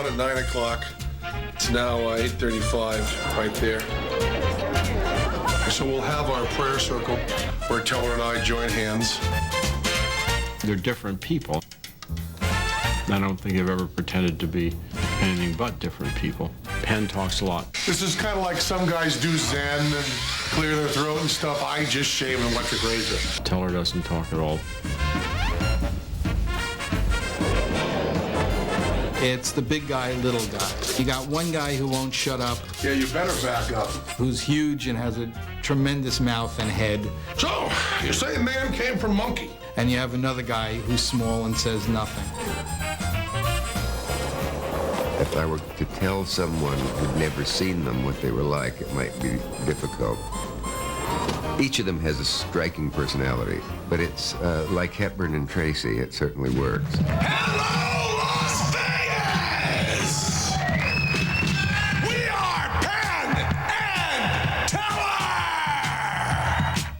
on at 9 o'clock. It's now 8:35 right there. So we'll have our prayer circle where Teller and I join hands. They're different people. I don't think they've ever pretended to be anything but different people. Penn talks a lot. This is kind of like some guys do Zen and clear their throat and stuff. I just shave an electric razor. Teller doesn't talk at all. It's the big guy, little guy. You got one guy who won't shut up. Yeah, you better back up. Who's huge and has a tremendous mouth and head. So, you say man came from monkey. And you have another guy who's small and says nothing. If I were to tell someone who'd never seen them what they were like, it might be difficult. Each of them has a striking personality, but it's like Hepburn and Tracy, it certainly works. Hello, Las Vegas! We are Penn and Teller!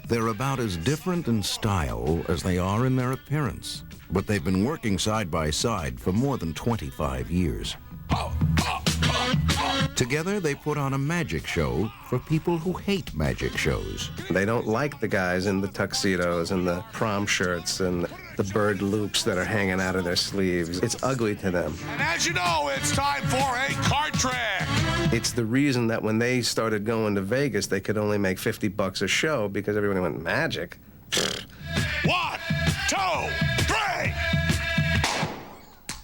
They're about as different in style as they are in their appearance, but they've been working side by side for more than 25 years. Together, they put on a magic show for people who hate magic shows. They don't like the guys in the tuxedos and the prom shirts and the bird loops that are hanging out of their sleeves. It's ugly to them. And as you know, it's time for a card trick. It's the reason that when they started going to Vegas, they could only make $50 a show because everybody went, magic? 1, 2, 3!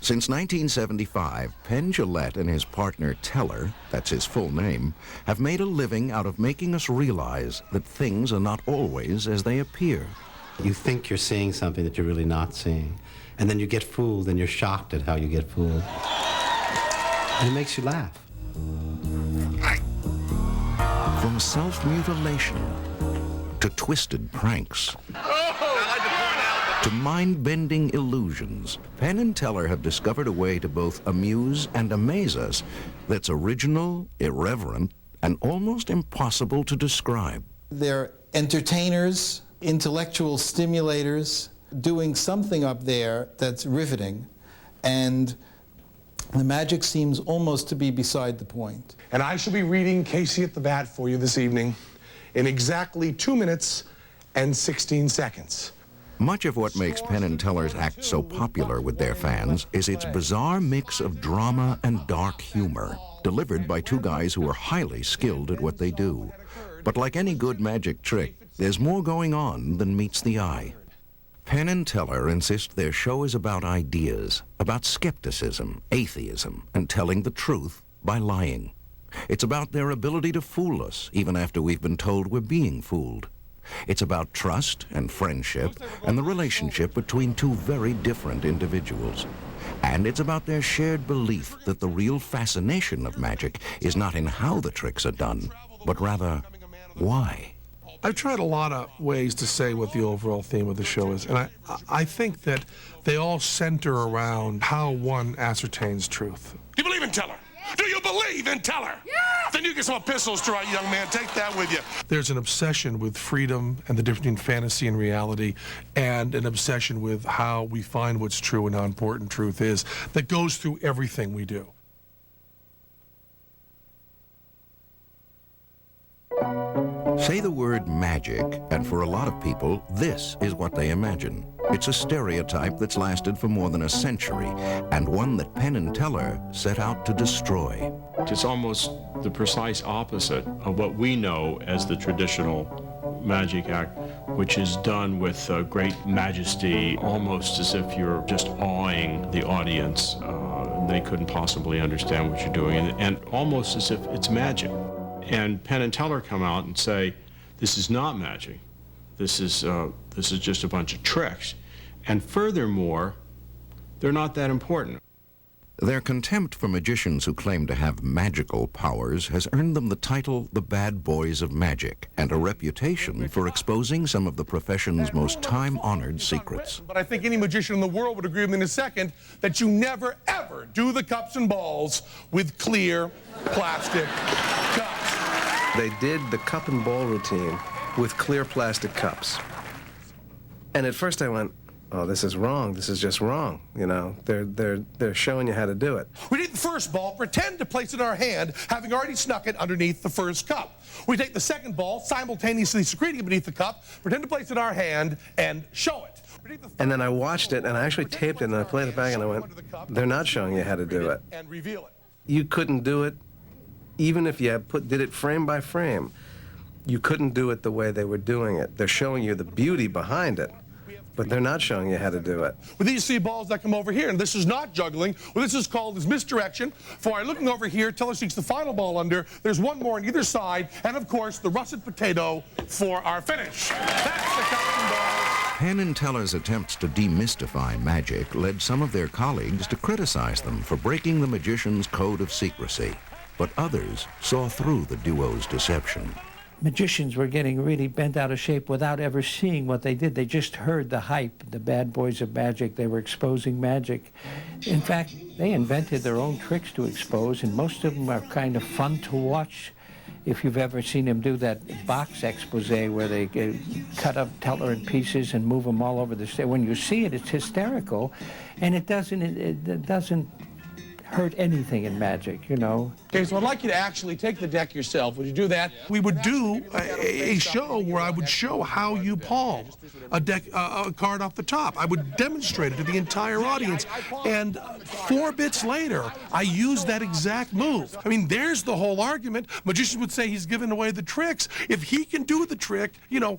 Since 1975, Penn Teller and his partner Teller, that's his full name, have made a living out of making us realize that things are not always as they appear. You think you're seeing something that you're really not seeing. And then you get fooled and you're shocked at how you get fooled. And it makes you laugh. From self-mutilation to twisted pranks. To mind-bending illusions, Penn and Teller have discovered a way to both amuse and amaze us that's original, irreverent, and almost impossible to describe. They're entertainers, intellectual stimulators, doing something up there that's riveting, and the magic seems almost to be beside the point. And I shall be reading Casey at the Bat for you this evening in exactly 2 minutes and 16 seconds. Much of what makes Penn and Teller's act so popular with their fans is its bizarre mix of drama and dark humor, delivered by two guys who are highly skilled at what they do. But like any good magic trick, there's more going on than meets the eye. Penn and Teller insist their show is about ideas, about skepticism, atheism, and telling the truth by lying. It's about their ability to fool us, even after we've been told we're being fooled. It's about trust and friendship and the relationship between two very different individuals. And it's about their shared belief that the real fascination of magic is not in how the tricks are done, but rather, why? I've tried a lot of ways to say what the overall theme of the show is, and I think that they all center around how one ascertains truth. Do you believe in Teller? Do you believe in Teller? Yeah! Then you get some epistles to write, young man. Take that with you. There's an obsession with freedom and the difference between fantasy and reality, and an obsession with how we find what's true and how important truth is that goes through everything we do. Say the word magic, and for a lot of people, this is what they imagine. It's a stereotype that's lasted for more than a century, and one that Penn and Teller set out to destroy. It's almost the precise opposite of what we know as the traditional magic act, which is done with great majesty, almost as if you're just awing the audience. They couldn't possibly understand what you're doing, and almost as if it's magic. And Penn and Teller come out and say, this is not magic. This is just a bunch of tricks. And furthermore, they're not that important. Their contempt for magicians who claim to have magical powers has earned them the title the Bad Boys of Magic and a reputation for exposing some of the profession's most time-honored secrets. But I think any magician in the world would agree with me in a second that you never, ever do the cups and balls with clear plastic cups. They did the cup and ball routine with clear plastic cups. And at first I went, oh, this is wrong. This is just wrong. You know, they're showing you how to do it. We take the first ball, pretend to place it in our hand, having already snuck it underneath the first cup. We take the second ball, simultaneously secreting it beneath the cup, pretend to place it in our hand, and show it. And then I watched it, and I actually taped it, and I played it back, and I went, they're not showing you how to do it. And reveal it. You couldn't do it, even if you did it frame by frame. You couldn't do it the way they were doing it. They're showing you the beauty behind it, but they're not showing you how to do it. With these three balls that come over here, and this is not juggling, what this is called is misdirection. For looking over here, Teller seeks the final ball under. There's one more on either side, and of course, the russet potato for our finish. That's the captain ball. Penn and Teller's attempts to demystify magic led some of their colleagues to criticize them for breaking the magician's code of secrecy. But others saw through the duo's deception. Magicians were getting really bent out of shape without ever seeing what they did. They just heard the hype, the bad boys of magic. They were exposing magic. In fact, they invented their own tricks to expose, and most of them are kind of fun to watch. If you've ever seen them do that box expose where they cut up Teller in pieces and move them all over the stage, when you see it, it's hysterical, and it doesn't hurt anything in magic, you know. Okay, so I'd like you to actually take the deck yourself. Would you do that? We would do a show where I would show how you palm a card off the top. I would demonstrate it to the entire audience. And 4 bits later, I used that exact move. I mean, there's the whole argument. Magicians would say he's giving away the tricks. If he can do the trick, you know,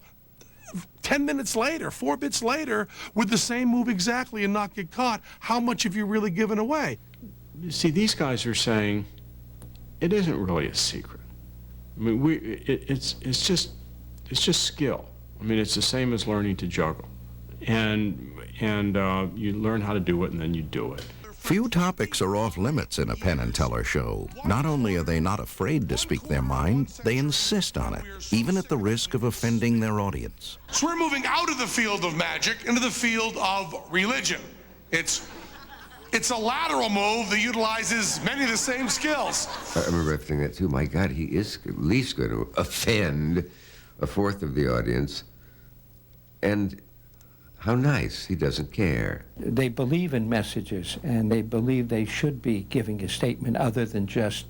10 minutes later, 4 bits later, with the same move exactly and not get caught, how much have you really given away? You see, these guys are saying it isn't really a secret. I mean, it's just skill. I mean, it's the same as learning to juggle, and you learn how to do it, and then you do it. Few topics are off limits in a Penn and Teller show. Not only are they not afraid to speak their mind, they insist on it, even at the risk of offending their audience. So we're moving out of the field of magic into the field of religion. It's a lateral move that utilizes many of the same skills. I remember thinking that too. My God, he is at least going to offend 1/4 of the audience. And how nice, he doesn't care. They believe in messages, and they believe they should be giving a statement other than just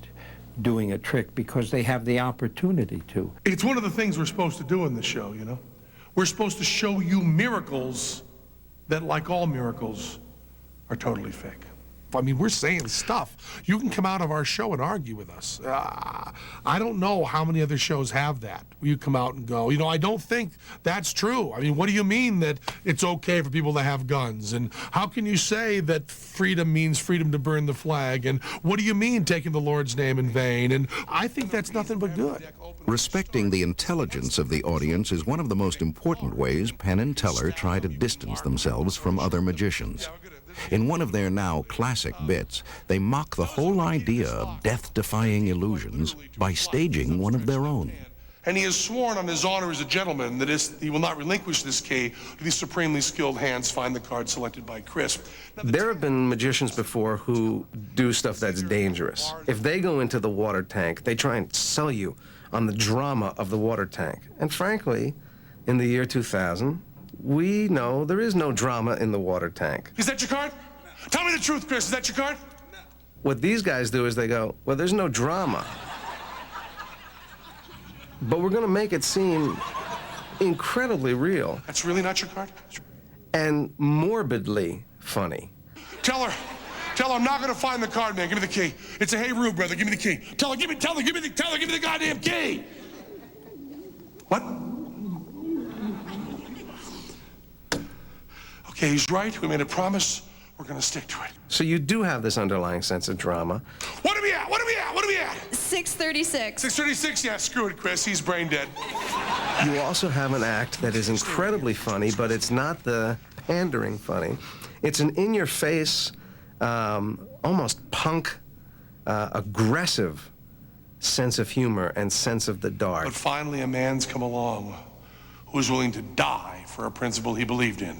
doing a trick because they have the opportunity to. It's one of the things we're supposed to do in this show, you know? We're supposed to show you miracles that, like all miracles, are totally fake. I mean, we're saying stuff. You can come out of our show and argue with us. I don't know how many other shows have that. You come out and go, you know, I don't think that's true. I mean, what do you mean that it's okay for people to have guns? And how can you say that freedom means freedom to burn the flag? And what do you mean taking the Lord's name in vain? And I think that's nothing but good. Respecting the intelligence of the audience is one of the most important ways Penn and Teller try to distance themselves from other magicians. In one of their now classic bits, they mock the whole idea of death-defying illusions by staging one of their own. And he has sworn on his honor as a gentleman that he will not relinquish this key to these supremely skilled hands find the card selected by Chris. There have been magicians before who do stuff that's dangerous. If they go into the water tank, they try and sell you on the drama of the water tank. And frankly, in the year 2000, we know there is no drama in the water tank. Is that your card? Tell me the truth, Chris. Is that your card? What these guys do is they go, well, there's no drama. But we're going to make it seem incredibly real. That's really not your card? And morbidly funny. Teller, I'm not going to find the card, man. Give me the key. It's a hey, Rube, brother. Give me the key. Teller, give me the goddamn key. What? Okay, he's right. We made a promise. We're going to stick to it. So you do have this underlying sense of drama. What are we at? 636. 636? Yeah, screw it, Chris. He's brain dead. You also have an act that is incredibly funny, but it's not the pandering funny. It's an in-your-face, almost punk, aggressive sense of humor and sense of the dark. But finally, a man's come along who is willing to die for a principle he believed in,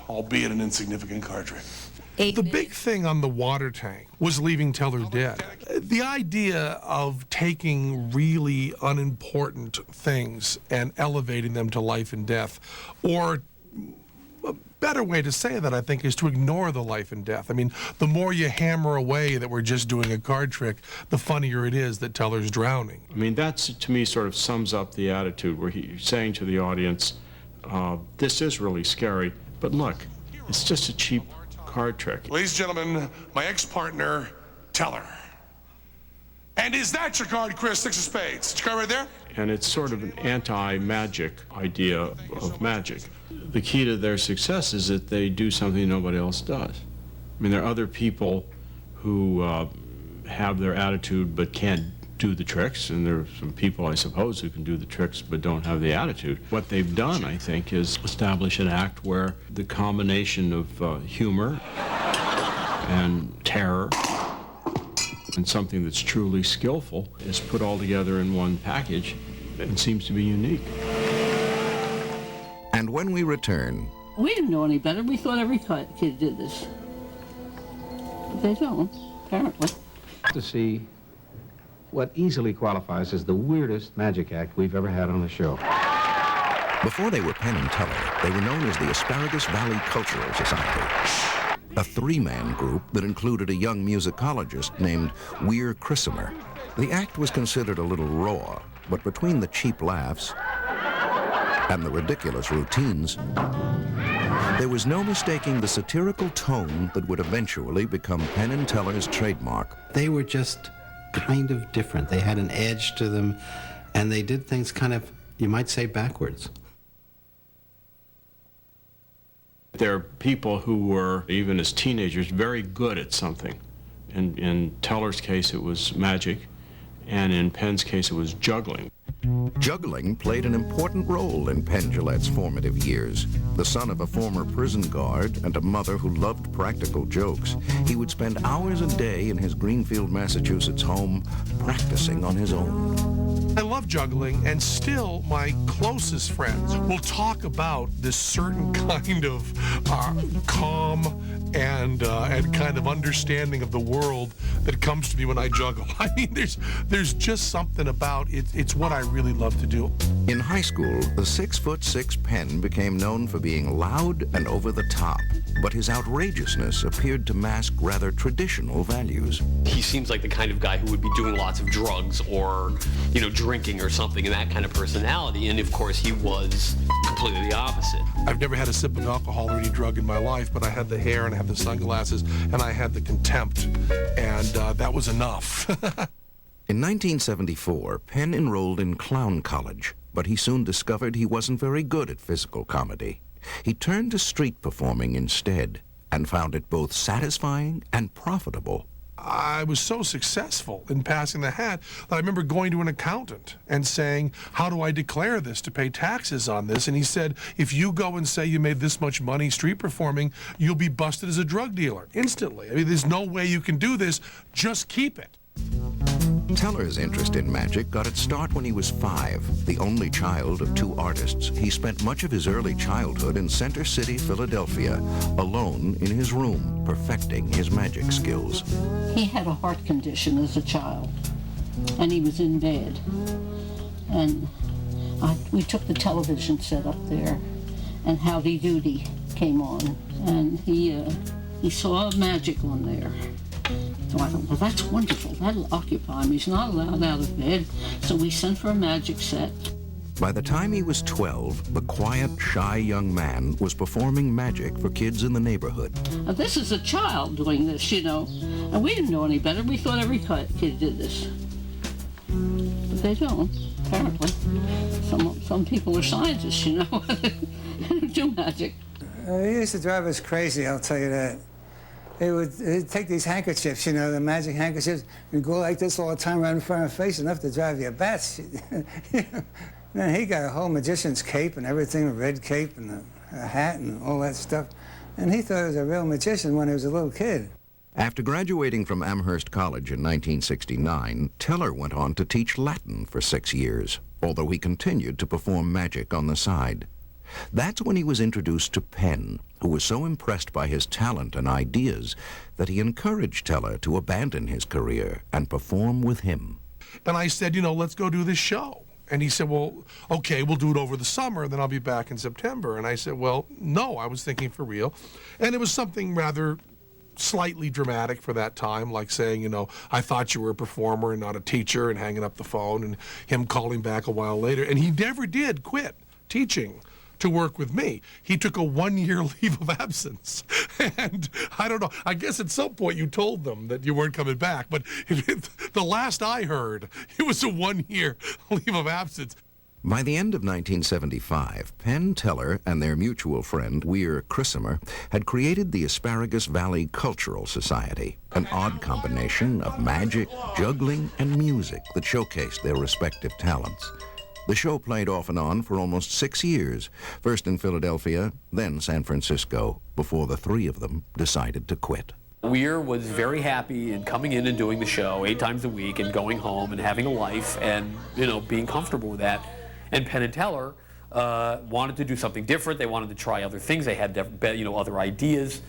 albeit an insignificant card trick. The big thing on the water tank was leaving Teller dead. The idea of taking really unimportant things and elevating them to life and death, or better way to say that, I think, is to ignore the life and death. I mean, the more you hammer away that we're just doing a card trick, the funnier it is that Teller's drowning. I mean, that's, to me, sort of sums up the attitude where he's saying to the audience, this is really scary, but look, it's just a cheap card trick. Ladies and gentlemen, my ex-partner, Teller. And is that your card, Chris? Six of spades. Is your card right there? And it's sort of an anti-magic idea of magic. The key to their success is that they do something nobody else does. I mean, there are other people who have their attitude but can't do the tricks, and there are some people, I suppose, who can do the tricks but don't have the attitude. What they've done, I think, is establish an act where the combination of humor and terror and something that's truly skillful is put all together in one package and seems to be unique. And when we return, We didn't know any better. We thought every kid did this. But they don't, apparently. To see what easily qualifies as the weirdest magic act we've ever had on the show. before they were Penn and Teller, they were known as the Asparagus Valley Cultural Society, a three-man group that included a young musicologist named Weir Crissomer. The act was considered a little raw, but between the cheap laughs and the ridiculous routines, there was no mistaking the satirical tone that would eventually become Penn and Teller's trademark. They were just kind of different. They had an edge to them, and they did things kind of, you might say, backwards. There are people who were, even as teenagers, very good at something. In Teller's case, it was magic, and in Penn's case, it was juggling. Juggling played an important role in Penn Jillette's formative years. The son of a former prison guard and a mother who loved practical jokes, he would spend hours a day in his Greenfield, Massachusetts home practicing on his own. I love juggling, and still my closest friends will talk about this certain kind of calm and kind of understanding of the world that comes to me when I juggle. I mean, there's just something about it. It's what I really love to do. In high school, the 6'6" Penn became known for being loud and over the top, but his outrageousness appeared to mask rather traditional values. He seems like the kind of guy who would be doing lots of drugs or, drinking or something, and that kind of personality. And of course, he was completely the opposite. I've never had a sip of alcohol or any drug in my life, but I had the hair and I had the sunglasses and I had the contempt, and that was enough. In 1974, Penn enrolled in clown college, but he soon discovered he wasn't very good at physical comedy. He turned to street performing instead and found it both satisfying and profitable. I was so successful in passing the hat that I remember going to an accountant and saying, how do I declare this to pay taxes on this? And he said, if you go and say you made this much money street performing, you'll be busted as a drug dealer instantly. I mean, there's no way you can do this. Just keep it. Teller's interest in magic got its start when he was 5. The only child of 2 artists, he spent much of his early childhood in Center City, Philadelphia, alone in his room, perfecting his magic skills. He had a heart condition as a child, and he was in bed. And we took the television set up there, and Howdy Doody came on, and he saw magic on there. So I thought, well, that's wonderful. That'll occupy him. He's not allowed out of bed. So we sent for a magic set. By the time he was 12, the quiet, shy young man was performing magic for kids in the neighborhood. Now, this is a child doing this, and we didn't know any better. We thought every kid did this. But they don't, apparently. Some people are scientists, they do magic. He used to drive us crazy, I'll tell you that. He'd take these handkerchiefs, the magic handkerchiefs, and go like this all the time right in front of her face, enough to drive you bats. Then he got a whole magician's cape and everything, a red cape and a hat and all that stuff. And he thought he was a real magician when he was a little kid. After graduating from Amherst College in 1969, Teller went on to teach Latin for 6 years, although he continued to perform magic on the side. That's when he was introduced to Penn, who was so impressed by his talent and ideas that he encouraged Teller to abandon his career and perform with him. And I said, let's go do this show. And he said, well, okay, we'll do it over the summer, and then I'll be back in September. And I said, well, no, I was thinking for real. And it was something rather slightly dramatic for that time, like saying, you know, I thought you were a performer and not a teacher, and hanging up the phone, and him calling back a while later. And he never did quit teaching to work with me. He took a 1-year leave of absence. And I don't know, I guess at some point you told them that you weren't coming back, but the last I heard, it was a 1-year leave of absence. By the end of 1975, Penn Teller and their mutual friend, Weir Crissamer, had created the Asparagus Valley Cultural Society, an odd combination of magic, juggling, and music that showcased their respective talents. The show played off and on for almost 6 years, first in Philadelphia, then San Francisco, before the three of them decided to quit. Weir was very happy in coming in and doing the show 8 times a week and going home and having a life and, you know, being comfortable with that. And Penn and Teller wanted to do something different. They wanted to try other things. They had, you know, other ideas.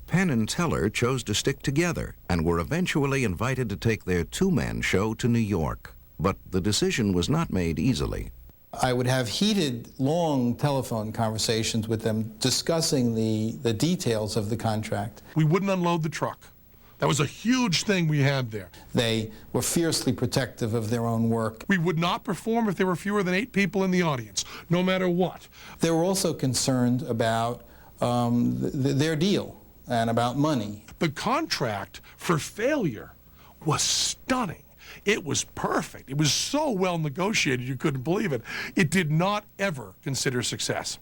Penn and Teller chose to stick together and were eventually invited to take their two-man show to New York. But the decision was not made easily. I would have heated, long telephone conversations with them discussing the details of the contract. We wouldn't unload the truck. That was a huge thing we had there. They were fiercely protective of their own work. We would not perform if there were fewer than 8 people in the audience, no matter what. They were also concerned about their deal and about money. The contract for failure was stunning. It was perfect. It was so well negotiated you couldn't believe it. It did not ever consider success.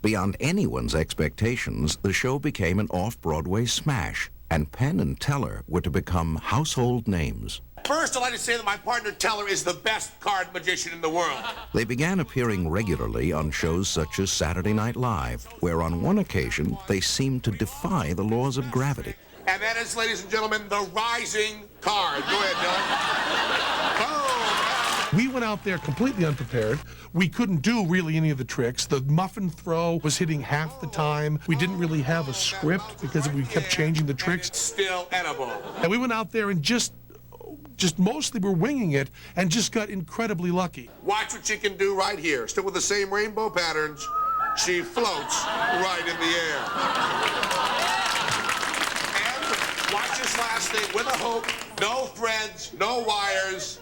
Beyond anyone's expectations, the show became an off-Broadway smash, and Penn and Teller were to become household names. First, I'd like to say that my partner Teller is the best card magician in the world. They began appearing regularly on shows such as Saturday Night Live, where on one occasion they seemed to defy the laws of gravity. And that is, ladies and gentlemen, the rising card. Go ahead, Teller. Boom. We went out there completely unprepared. We couldn't do really any of the tricks. The muffin throw was hitting half the time. We didn't really have a script because we kept changing the tricks. It's still edible. And we went out there and just mostly were winging it and just got incredibly lucky. Watch what she can do right here. Still with the same rainbow patterns. She floats right in the air. And watch this last thing with a hook. No threads, no wires.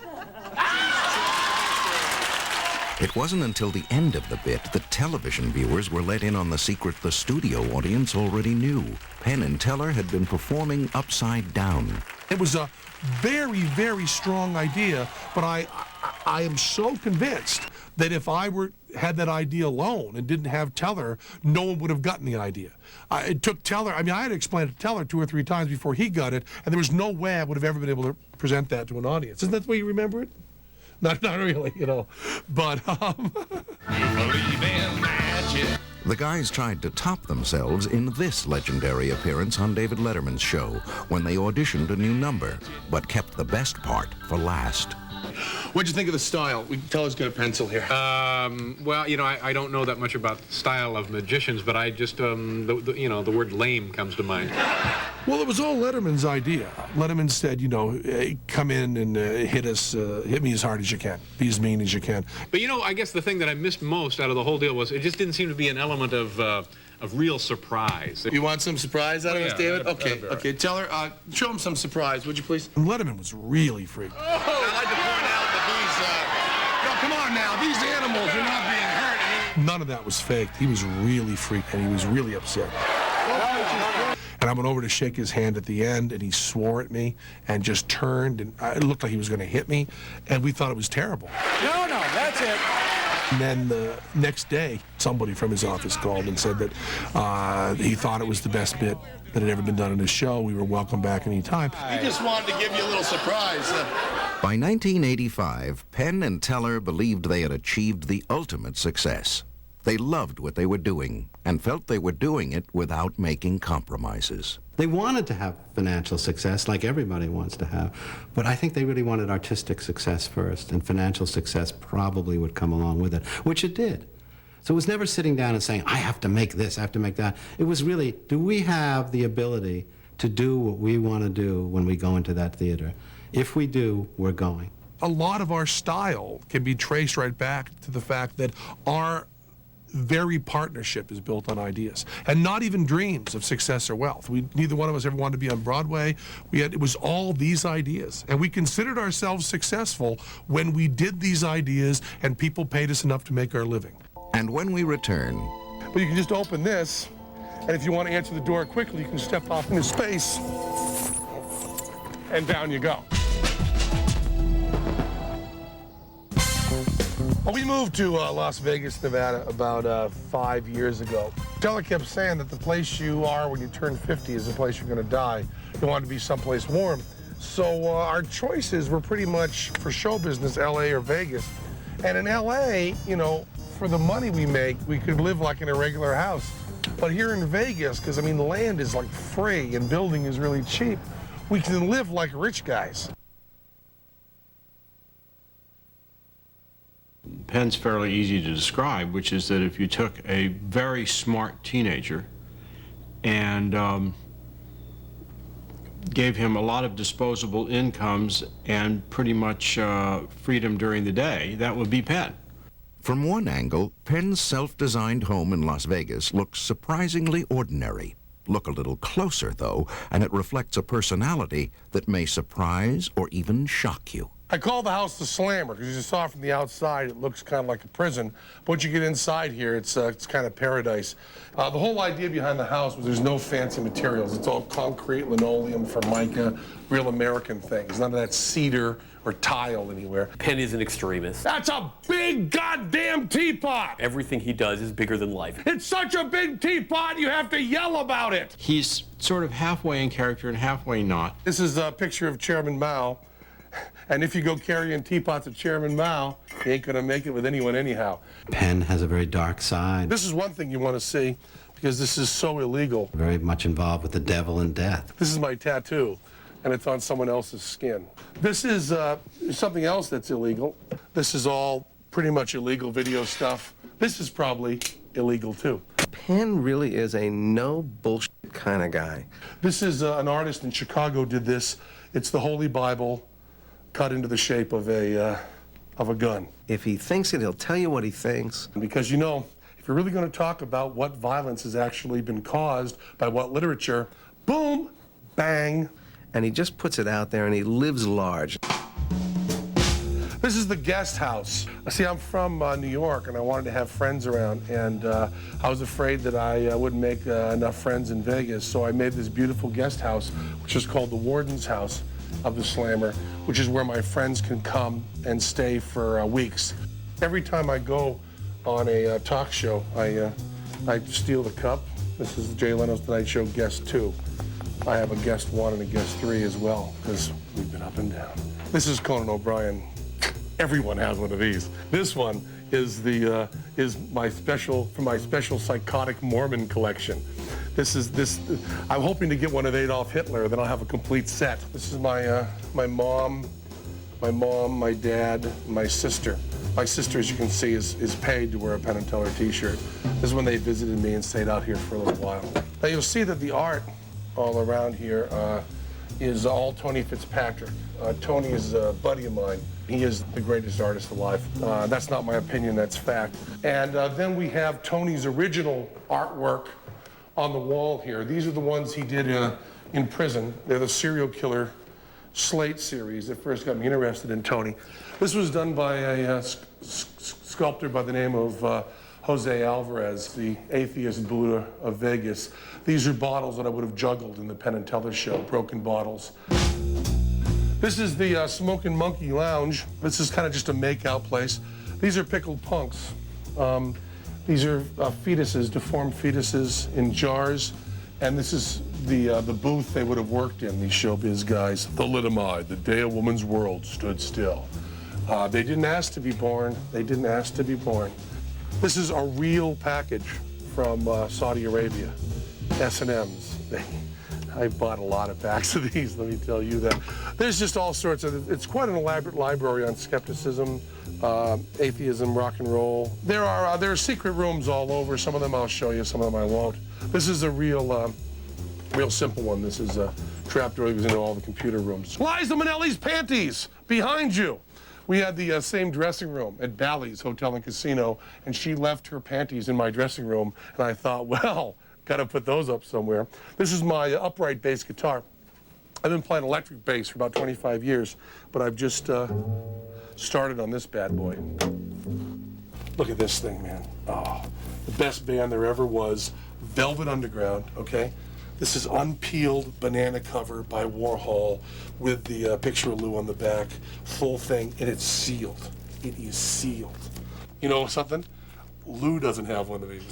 It wasn't until the end of the bit that television viewers were let in on the secret the studio audience already knew. Penn and Teller had been performing upside down. It was a very, very strong idea, but I am so convinced that if I had that idea alone and didn't have Teller, no one would have gotten the idea. It took Teller, I mean, I had to explain it to Teller 2 or 3 times before he got it, and there was no way I would have ever been able to present that to an audience. Isn't that the way you remember it? Not really, you know, but The guys tried to top themselves in this legendary appearance on David Letterman's show when they auditioned a new number, but kept the best part for last. What'd you think of the style? Teller's got a pencil here. Well, you know, I don't know that much about the style of magicians, but I just, you know, the word lame comes to mind. Well, it was all Letterman's idea. Letterman said, you know, hey, come in and hit me as hard as you can, be as mean as you can. But, you know, I guess the thing that I missed most out of the whole deal was it just didn't seem to be an element of real surprise. You want some surprise out of us, David? that'd be all Okay, Teller, show him some surprise, would you please? And Letterman was really freaked. I'd like to point out that Come on now, these animals are not being hurt. None of that was faked. He was really freaked, and he was really upset. And I went over to shake his hand at the end, and he swore at me and just turned, and it looked like he was going to hit me, and we thought it was terrible. No, that's it. And then the next day, somebody from his office called and said that he thought it was the best bit that had ever been done in his show. We were welcome back anytime. He just wanted to give you a little surprise. By 1985, Penn and Teller believed they had achieved the ultimate success. They loved what they were doing and felt they were doing it without making compromises. They wanted to have financial success like everybody wants to have, but I think they really wanted artistic success first, and financial success probably would come along with it, which it did. So it was never sitting down and saying, I have to make this, I have to make that. It was really, do we have the ability to do what we want to do when we go into that theater? If we do, we're going. A lot of our style can be traced right back to the fact that our very partnership is built on ideas and not even dreams of success or wealth. Neither one of us ever wanted to be on Broadway. It was all these ideas, and we considered ourselves successful when we did these ideas and people paid us enough to make our living. And when we return, but you can just open this, and if you want to answer the door quickly, you can step off into space, and down you go. Well, we moved to Las Vegas, Nevada about 5 years ago. Teller kept saying that the place you are when you turn 50 is the place you're going to die. You want to be someplace warm. So our choices were pretty much for show business, LA or Vegas. And in LA, you know, for the money we make, we could live like in a regular house. But here in Vegas, because I mean, the land is like free and building is really cheap, we can live like rich guys. Penn's fairly easy to describe, which is that if you took a very smart teenager and gave him a lot of disposable incomes and pretty much freedom during the day, that would be Penn. from one angle, Penn's self-designed home in Las Vegas looks surprisingly ordinary. Look a little closer, though, and it reflects a personality that may surprise or even shock you. I call the house the Slammer because you saw from the outside it looks kind of like a prison. But once you get inside here, it's kind of paradise. The whole idea behind the house was there's no fancy materials. It's all concrete, linoleum, formica, real American things. None of that cedar or tile anywhere. Penn is an extremist. That's a big goddamn teapot! Everything he does is bigger than life. It's such a big teapot, you have to yell about it! He's sort of halfway in character and halfway not. This is a picture of Chairman Mao. And if you go carrying teapots of Chairman Mao, you ain't gonna make it with anyone anyhow. Penn has a very dark side. This is one thing you want to see, because this is so illegal. Very much involved with the devil and death. This is my tattoo, and it's on someone else's skin. This is something else that's illegal. This is all pretty much illegal video stuff. This is probably illegal too. Penn really is a no bullshit kind of guy. This is an artist in Chicago did this. It's the Holy Bible cut into the shape of a gun. If he thinks it, he'll tell you what he thinks. Because, you know, if you're really going to talk about what violence has actually been caused by what literature, boom, bang. And he just puts it out there and he lives large. This is the guest house. See, I'm from New York, and I wanted to have friends around, and I was afraid that I wouldn't make enough friends in Vegas, so I made this beautiful guest house, which is called the Warden's House of the Slammer, which is where my friends can come and stay for weeks. Every time I go on a talk show, I steal the cup. This is Jay Leno's Tonight Show guest 2. I have a guest 1 and a guest 3 as well, because we've been up and down. This is Conan O'Brien. Everyone has one of these. This one is my special psychotic Mormon collection. I'm hoping to get one of Adolf Hitler, then I'll have a complete set. This is my mom, my dad, my sister. My sister, as you can see, is paid to wear a Penn Teller t-shirt. This is when they visited me and stayed out here for a little while. Now you'll see that the art all around here is all Tony Fitzpatrick. Tony is a buddy of mine. He is the greatest artist alive. That's not my opinion, that's fact. And then we have Tony's original artwork on the wall here. These are the ones he did in prison. They're the serial killer slate series that first got me interested in Tony. This was done by a sculptor by the name of Jose Alvarez, the atheist Buddha of Vegas. These are bottles that I would have juggled in the Penn and Teller show, broken bottles. This is the Smokin' Monkey Lounge. This is kind of just a make-out place. These are pickled punks. These are fetuses, deformed fetuses in jars. And this is the booth they would have worked in, these showbiz guys. The Litamide, the day a woman's world stood still. They didn't ask to be born. They didn't ask to be born. This is a real package from Saudi Arabia, S&Ms. I bought a lot of packs of these, let me tell you that. There's just all sorts of, it's quite an elaborate library on skepticism, atheism, rock and roll. There are secret rooms all over. Some of them I'll show you, some of them I won't. This is a real simple one. This is a trapdoor that goes into all the computer rooms. Liza Minnelli's panties, behind you. We had the same dressing room at Bally's Hotel and Casino, and she left her panties in my dressing room, and I thought, well, got to put those up somewhere. This is my upright bass guitar. I've been playing electric bass for about 25 years, but I've just started on this bad boy. Look at this thing, man. Oh, the best band there ever was, Velvet Underground, okay? This is unpeeled banana cover by Warhol with the picture of Lou on the back, full thing, and it's sealed. It is sealed. You know something? Lou doesn't have one of these.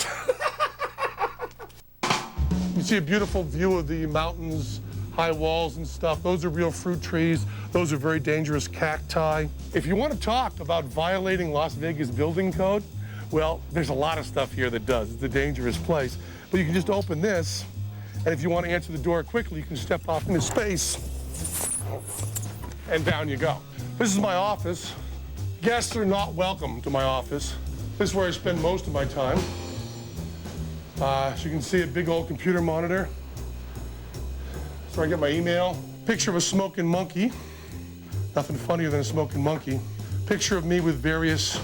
You see a beautiful view of the mountains, high walls and stuff. Those are real fruit trees. Those are very dangerous cacti. If you want to talk about violating Las Vegas building code, well, there's a lot of stuff here that does. It's a dangerous place. But you can just open this, and if you want to answer the door quickly, you can step off into space, and down you go. This is my office. Guests are not welcome to my office. This is where I spend most of my time. As you can see, a big old computer monitor. That's where I get my email. Picture of a smoking monkey. Nothing funnier than a smoking monkey. Picture of me with various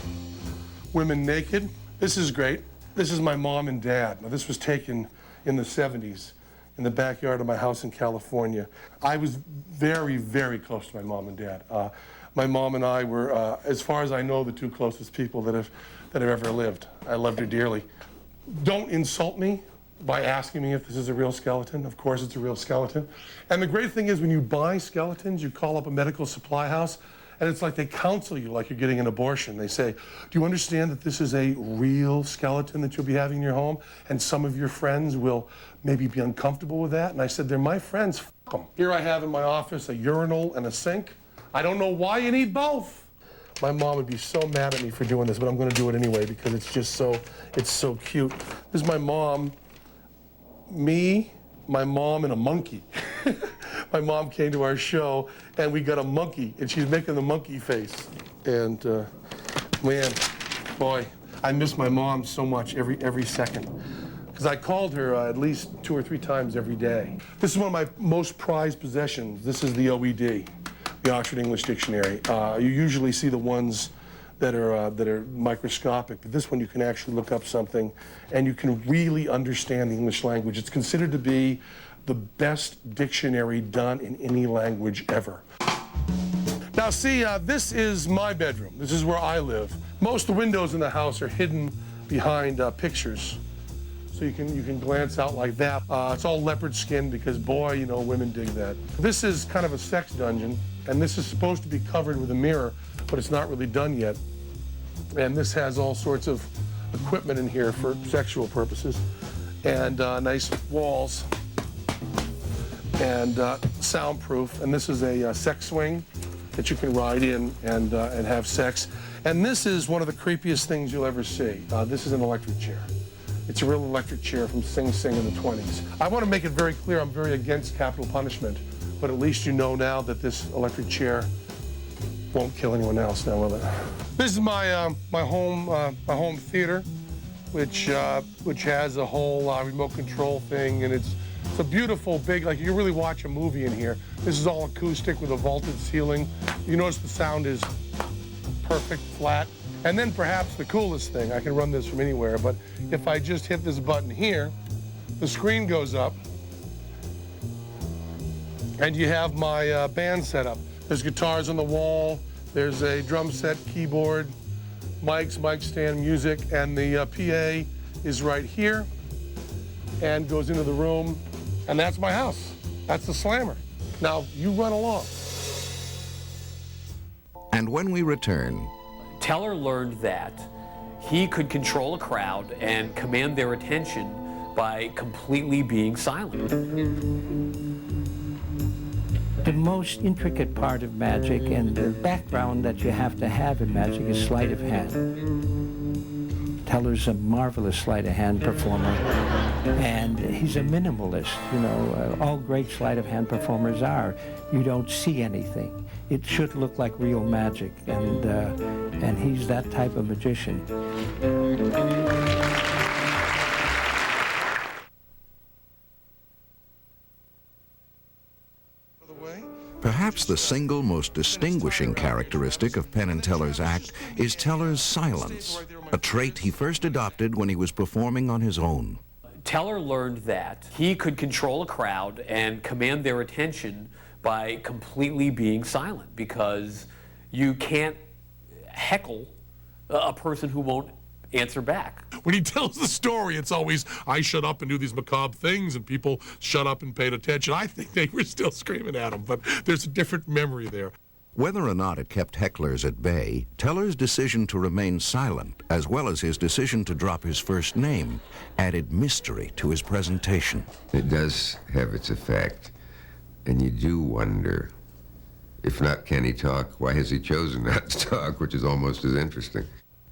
women naked. This is great. This is my mom and dad. Now, this was taken in the 70s in the backyard of my house in California. I was very, very close to my mom and dad. My mom and I were, as far as I know, the two closest people that have ever lived. I loved her dearly. Don't insult me by asking me if this is a real skeleton. Of course it's a real skeleton. And the great thing is when you buy skeletons, you call up a medical supply house, and it's like they counsel you like you're getting an abortion. They say, do you understand that this is a real skeleton that you'll be having in your home? And some of your friends will maybe be uncomfortable with that. And I said, they're my friends, f them. Here I have in my office a urinal and a sink. I don't know why you need both. My mom would be so mad at me for doing this, but I'm going to do it anyway because it's just it's so cute. This is my mom, me, my mom, and a monkey. My mom came to our show, and we got a monkey, and she's making the monkey face. And man, boy, I miss my mom so much every second. Because I called her at least 2 or 3 times every day. This is one of my most prized possessions. This is the OED. The Oxford English Dictionary. You usually see the ones that are microscopic, but this one you can actually look up something and you can really understand the English language. It's considered to be the best dictionary done in any language ever. Now see, this is my bedroom. This is where I live. Most of the windows in the house are hidden behind pictures. So you can glance out like that. It's all leopard skin because, boy, you know, women dig that. This is kind of a sex dungeon, and this is supposed to be covered with a mirror, but it's not really done yet. And this has all sorts of equipment in here for sexual purposes, and nice walls, and soundproof. And this is a sex swing that you can ride in and have sex. And this is one of the creepiest things you'll ever see. This is an electric chair. It's a real electric chair from Sing Sing in the 20s. I want to make it very clear I'm very against capital punishment, but at least you know now that this electric chair won't kill anyone else now, will it? This is my my home theater, which has a whole remote control thing, and it's a beautiful big, like you really watch a movie in here. This is all acoustic with a vaulted ceiling. You notice the sound is perfect, flat. And then perhaps the coolest thing, I can run this from anywhere, but if I just hit this button here, the screen goes up, and you have my band set up. There's guitars on the wall, there's a drum set, keyboard, mics, mic stand, music, and the PA is right here and goes into the room, and that's my house. That's the Slammer. Now, you run along. And when we return, Teller learned that he could control a crowd and command their attention by completely being silent. The most intricate part of magic and the background that you have to have in magic is sleight of hand. Teller's a marvelous sleight of hand performer, and he's a minimalist. You know, all great sleight of hand performers are. You don't see anything. It should look like real magic, and he's that type of magician. Perhaps the single most distinguishing characteristic of Penn and Teller's act is Teller's silence, a trait he first adopted when he was performing on his own. Teller learned that he could control a crowd and command their attention by completely being silent, because you can't heckle a person who won't answer back. When he tells the story, it's always, I shut up and do these macabre things, and people shut up and paid attention. I think they were still screaming at him, but there's a different memory there. Whether or not it kept hecklers at bay, Teller's decision to remain silent, as well as his decision to drop his first name, added mystery to his presentation. It does have its effect, and you do wonder, if not can he talk, why has he chosen not to talk, which is almost as interesting.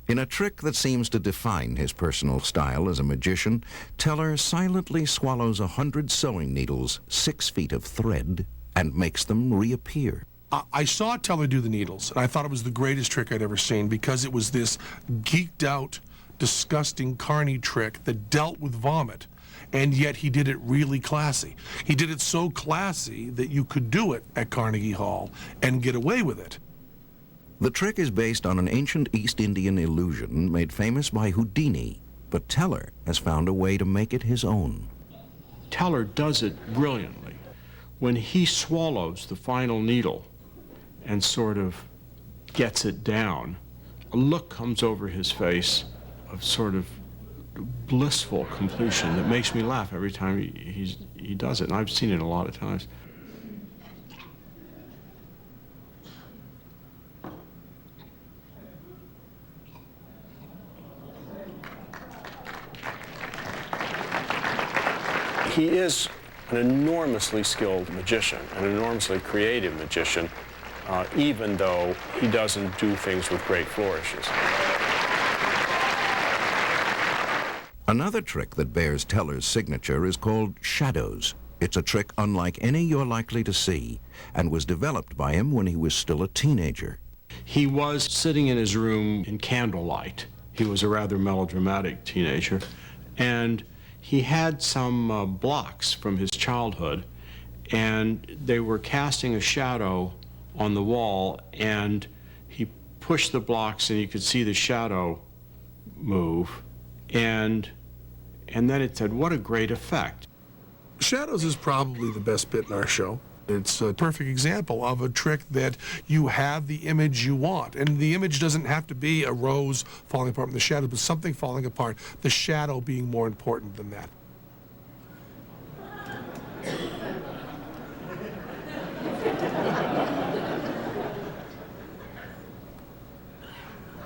In a trick that seems to define his personal style as a magician, Teller silently swallows 100 sewing needles, 6 feet of thread, and makes them reappear. I saw Teller do the needles, and I thought it was the greatest trick I'd ever seen, because it was this geeked out, disgusting carny trick that dealt with vomit, and yet he did it really classy. He did it so classy that you could do it at Carnegie Hall and get away with it. The trick is based on an ancient East Indian illusion made famous by Houdini, but Teller has found a way to make it his own. Teller does it brilliantly. When he swallows the final needle and sort of gets it down, a look comes over his face of sort of blissful completion that makes me laugh every time he does it, and I've seen it a lot of times. He is an enormously skilled magician, an enormously creative magician, even though he doesn't do things with great flourishes. Another trick that bears Teller's signature is called shadows. It's a trick unlike any you're likely to see, and was developed by him when he was still a teenager. He was sitting in his room in candlelight. He was a rather melodramatic teenager, and he had some blocks from his childhood, and they were casting a shadow on the wall, and he pushed the blocks and you could see the shadow move, and then it said, what a great effect. Shadows is probably the best bit in our show. It's a perfect example of a trick that you have the image you want. And the image doesn't have to be a rose falling apart from the shadow, but something falling apart, the shadow being more important than that.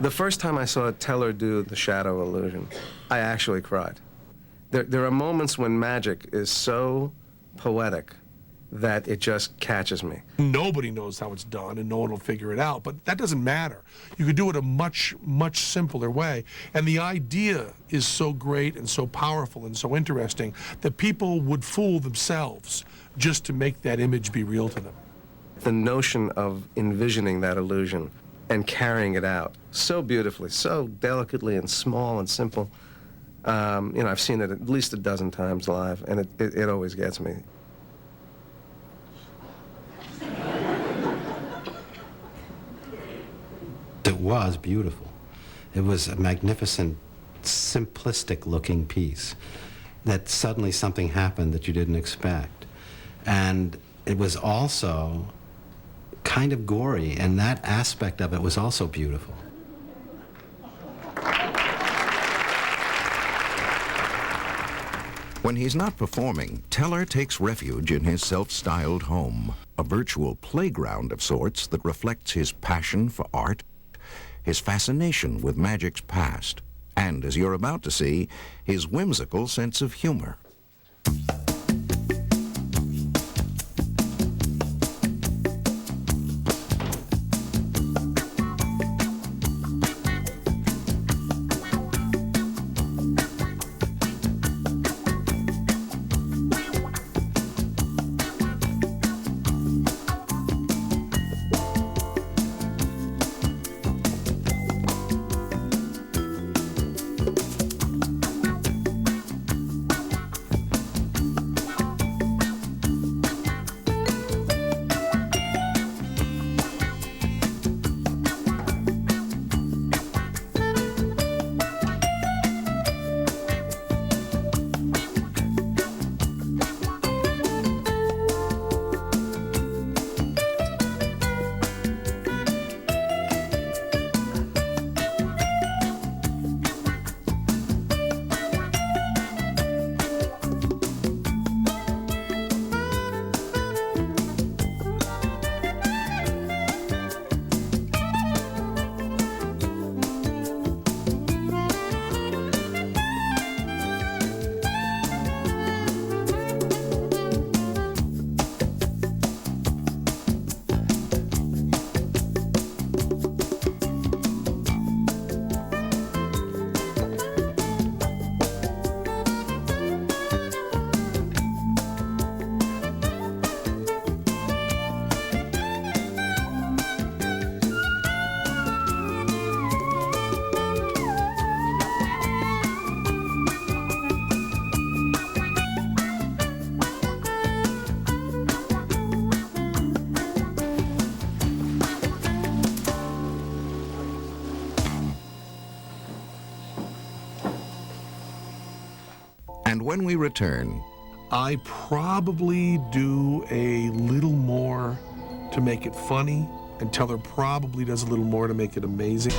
The first time I saw Teller do the shadow illusion, I actually cried. There are moments when magic is so poetic that it just catches me. Nobody knows how it's done, and no one will figure it out, but that doesn't matter. You could do it a much, much simpler way, and the idea is so great and so powerful and so interesting that people would fool themselves just to make that image be real to them. The notion of envisioning that illusion and carrying it out so beautifully, so delicately and small and simple. You know, I've seen it at least a dozen times live, and it always gets me. It was beautiful. It was a magnificent, simplistic-looking piece that suddenly something happened that you didn't expect. And it was also kind of gory, and that aspect of it was also beautiful. When he's not performing, Teller takes refuge in his self-styled home, a virtual playground of sorts that reflects his passion for art, his fascination with magic's past, and, as you're about to see, his whimsical sense of humor. when we return, I probably do a little more to make it funny, and Teller probably does a little more to make it amazing.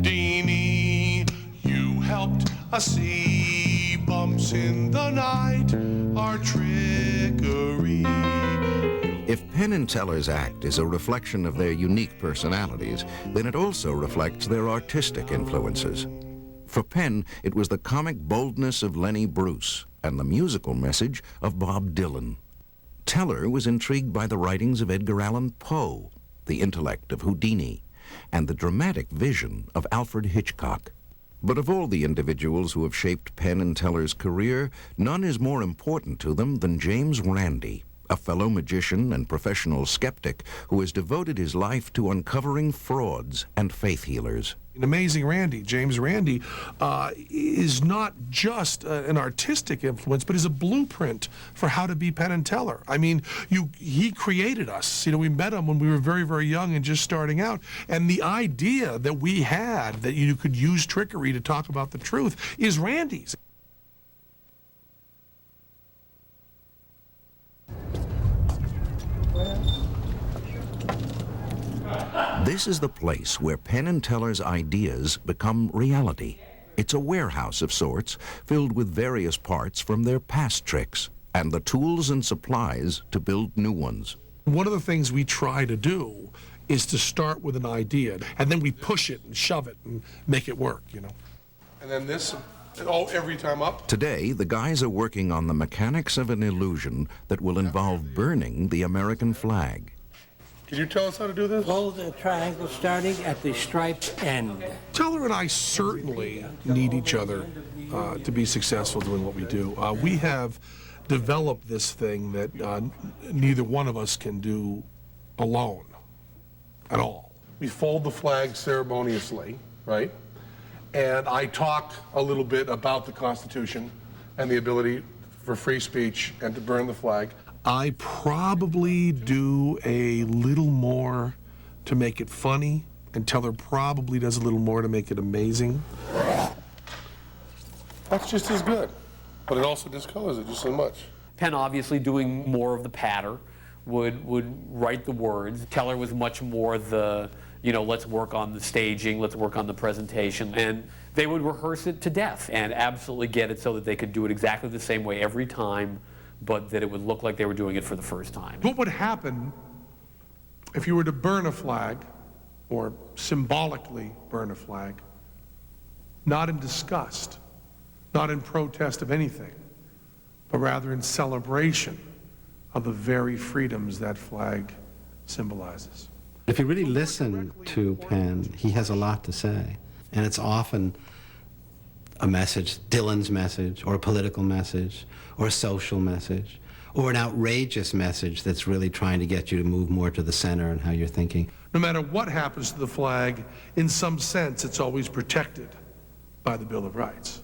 Houdini, you helped us see bumps in the night, our trickery. if Penn and Teller's act is a reflection of their unique personalities, then it also reflects their artistic influences. For Penn, it was the comic boldness of Lenny Bruce and the musical message of Bob Dylan. Teller was intrigued by the writings of Edgar Allan Poe, the intellect of Houdini, and the dramatic vision of Alfred Hitchcock. But of all the individuals who have shaped Penn and Teller's career, none is more important to them than James Randi, a fellow magician and professional skeptic who has devoted his life to uncovering frauds and faith healers. An amazing Randi, James Randi, is not just an artistic influence, but is a blueprint for how to be Penn and Teller. I mean, he created us. You know, we met him when we were very, very young and just starting out. And the idea that we had that you could use trickery to talk about the truth is Randi's. This is the place where Penn and Teller's ideas become reality. It's a warehouse of sorts, filled with various parts from their past tricks, and the tools and supplies to build new ones. One of the things we try to do is to start with an idea, and then we push it and shove it and make it work, you know. And then this, every time up. Today, the guys are working on the mechanics of an illusion that will involve burning the American flag. Can you tell us how to do this? Hold the triangle starting at the striped end. Teller and I certainly need each other to be successful doing what we do. We have developed this thing that neither one of us can do alone at all. We fold the flag ceremoniously, right? And I talk a little bit about the Constitution and the ability for free speech and to burn the flag. I probably do a little more to make it funny, and Teller probably does a little more to make it amazing. That's just as good, but it also discolors it just so much. Penn, obviously doing more of the patter, would write the words. Teller was much more the, you know, let's work on the staging, let's work on the presentation, and they would rehearse it to death and absolutely get it so that they could do it exactly the same way every time, but that it would look like they were doing it for the first time. What would happen if you were to burn a flag, or symbolically burn a flag, not in disgust, not in protest of anything, but rather in celebration of the very freedoms that flag symbolizes? If you really listen to Penn, he has a lot to say, and it's often a message, Dylan's message, or a political message, or a social message, or an outrageous message that's really trying to get you to move more to the center and how you're thinking. No matter what happens to the flag, in some sense, it's always protected by the Bill of Rights.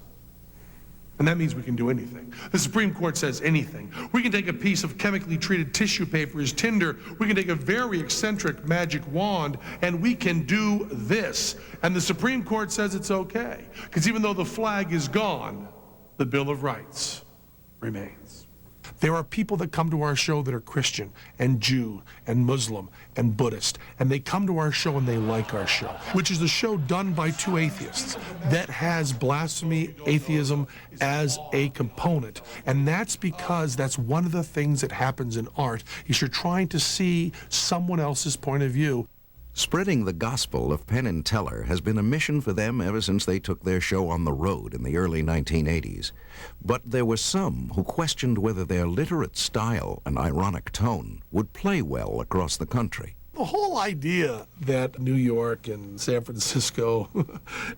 And that means we can do anything. The Supreme Court says anything. We can take a piece of chemically treated tissue paper as tinder. We can take a very eccentric magic wand, and we can do this. And the Supreme Court says it's okay. Because even though the flag is gone, the Bill of Rights remains. There are people that come to our show that are Christian and Jew and Muslim and Buddhist, and they come to our show and they like our show, which is a show done by two atheists that has blasphemy, atheism as a component. And that's because that's one of the things that happens in art, is you're trying to see someone else's point of view. Spreading the gospel of Penn and Teller has been a mission for them ever since they took their show on the road in the early 1980s. But there were some who questioned whether their literate style and ironic tone would play well across the country. The whole idea that New York and San Francisco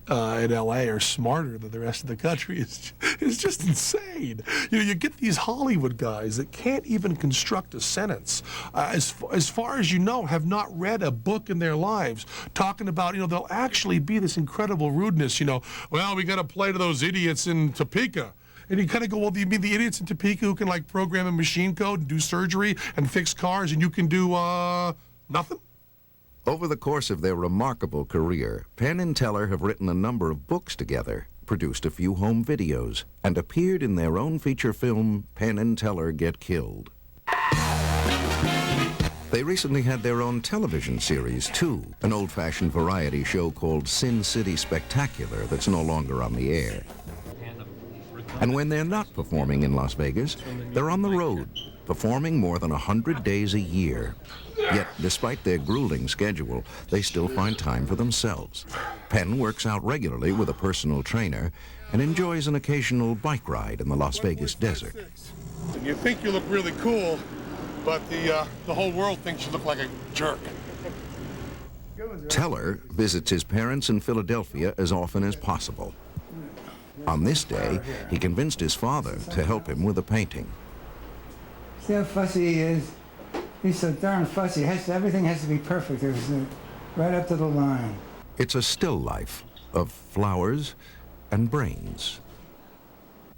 and LA are smarter than the rest of the country is just insane. You know, you get these Hollywood guys that can't even construct a sentence, as far as you know, have not read a book in their lives, talking about, you know, there'll actually be this incredible rudeness, you know, well, we got to play to those idiots in Topeka. And you kind of go, well, do you mean the idiots in Topeka who can, like, program a machine code and do surgery and fix cars, and you can do, nothing? Over the course of their remarkable career, Penn and Teller have written a number of books together, produced a few home videos, and appeared in their own feature film, Penn and Teller Get Killed. They recently had their own television series, too, an old-fashioned variety show called Sin City Spectacular that's no longer on the air. And when they're not performing in Las Vegas, they're on the road, performing more than 100 days a year. Yet, despite their grueling schedule, they still find time for themselves. Penn works out regularly with a personal trainer and enjoys an occasional bike ride in the Las Vegas desert. You think you look really cool, but the whole world thinks you look like a jerk. Teller visits his parents in Philadelphia as often as possible. On this day, he convinced his father to help him with a painting. See how fussy he is? He's so darn fussy. Everything has to be perfect. Right up to the line. It's a still life of flowers and brains.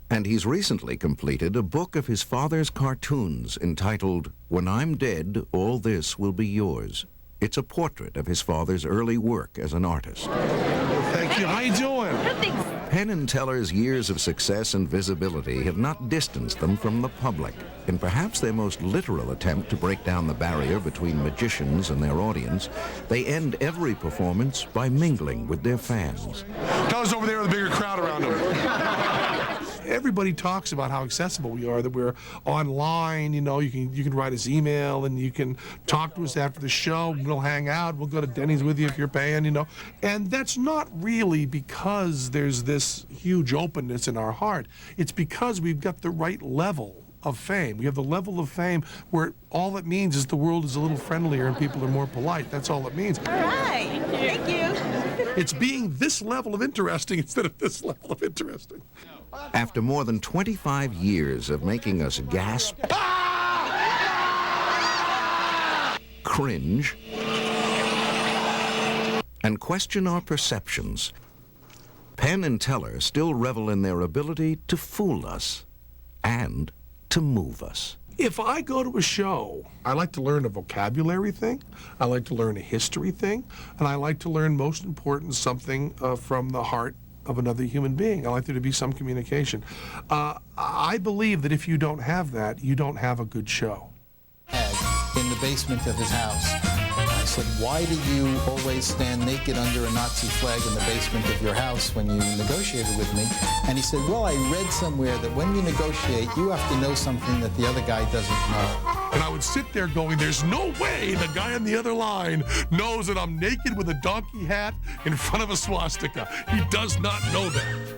And he's recently completed a book of his father's cartoons entitled, When I'm Dead, All This Will Be Yours. It's a portrait of his father's early work as an artist. Thank you. How you doing? Penn and Teller's years of success and visibility have not distanced them from the public. In perhaps their most literal attempt to break down the barrier between magicians and their audience, they end every performance by mingling with their fans. Teller's over there with a bigger crowd around him. Everybody talks about how accessible we are, that we're online, you know, you can write us email and you can talk to us after the show, we'll hang out, we'll go to Denny's with you if you're paying, you know. And that's not really because there's this huge openness in our heart. It's because we've got the right level of fame. We have the level of fame where all it means is the world is a little friendlier and people are more polite. That's all it means. All right. Thank you. It's being this level of interesting instead of this level of interesting. After more than 25 years of making us gasp, cringe, and question our perceptions, Penn and Teller still revel in their ability to fool us and to move us. If I go to a show, I like to learn a vocabulary thing, I like to learn a history thing, and I like to learn, most important, something from the heart of another human being. I like there to be some communication. I believe that if you don't have that, you don't have a good show. In the basement of his house. I said, why do you always stand naked under a Nazi flag in the basement of your house when you negotiated with me? And he said, well, I read somewhere that when you negotiate, you have to know something that the other guy doesn't know. And I would sit there going, there's no way the guy on the other line knows that I'm naked with a donkey hat in front of a swastika. He does not know that.